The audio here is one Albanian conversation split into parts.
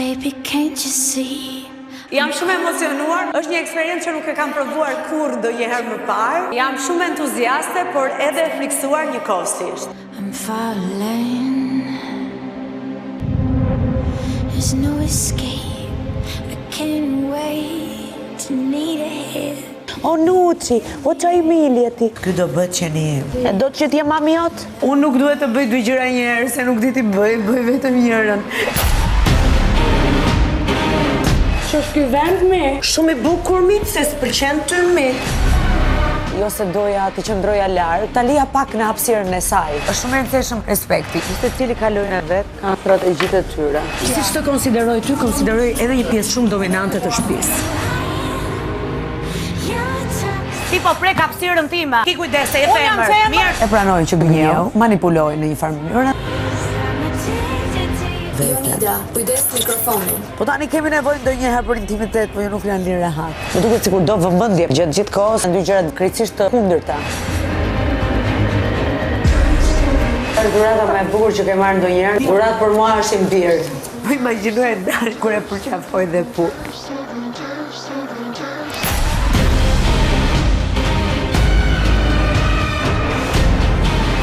baby, can't you see? Jam shumë emocionuar, është një eksperiencë që nuk e kam provuar kur ndonjëherë më parë. Jam shumë entuziaste, por edhe e friksuar njëkohësisht. I'm falling. There's no escape. I can't wait to need a hit. O Nuci, o qaj Milje ti. Ky do bëtë që një. E do të që t'je mami jot? Unë nuk duhet të bëj dy gjëra njëherë, se nuk di t'i bëj vetëm njërën. Që është ky vend mi? Shumë i bukur mi, se s'pëlqen ty mi. Jo se doja t'i qëndroja larg, ta lija pak në hapësirën e saj. Është shumë e rëndësishëm respekti. Çdo cili kalojnë e vet, kanë strategjitë e tyre. Siç të konsideroj ty, konsideroj edhe një pjesë shumë dominante të shtëpisë. Ti po prek hapësirën time. Ki kujdes, e femër. Mirë. E pranoj që gënjeu, manipuloj në një farë mënyrë. Jonida, kujdes mikrofonin. Po tani kemi nevojë ndonjëherë për intimitet, po ju nuk janë lirë rehat. Më duket sikur do vëmendje gjatë gjithë kohës, dy gjëra krejtësisht të kundërta. Dhurata më e bukur që ke marrë ndonjëherë, dhuratë për mua është i mbirë. Po imagjinoj Dash kur e përqafoj dhe pu.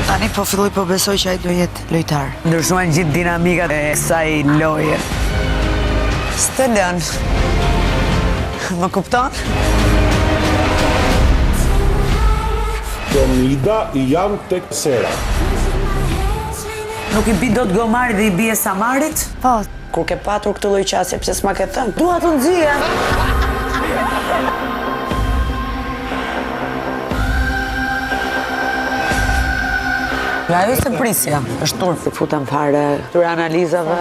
Tani po filloj po besoj që ai do jetë lojtar. Ndryshuan gjithë dinamikat e kësaj loje. S'të lën. Më kupton? Jonida i jam tek Sera. Nuk i bi dot Gomarit dhe i bie Samarit? Po. Kur ke patur këtë lloj qasje, pse s'ma ke thënë? Dua të nxjija. Ja, ajo se prisja, është turp të futem fare këtyre analizave.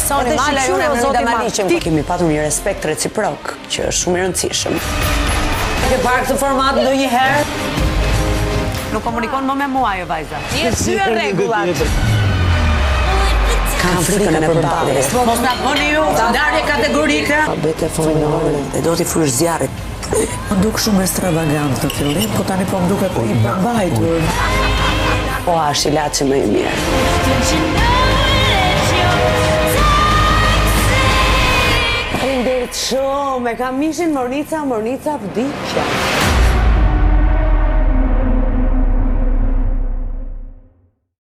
Soni, mala ju në Jonida Maliqem. Kemi patur një respekt reciprok, që është shumë i rëndësishëm. Ke parë këtë format ndonjëherë? Nuk komunikon më me mua ajo vajza. Jetë sy rregullat. Kam frikën e përballjes. Mos na bëni ju ndarje kategorike. Pa bete fonore, e do t'i frysh zjarrit. Më duk shumë ekstravagant në fillim, po tani po më duket i përbajtur. Po është ilaçi më i mirë. Faleminderit shumë, e kam mishin Mornica vdiqja.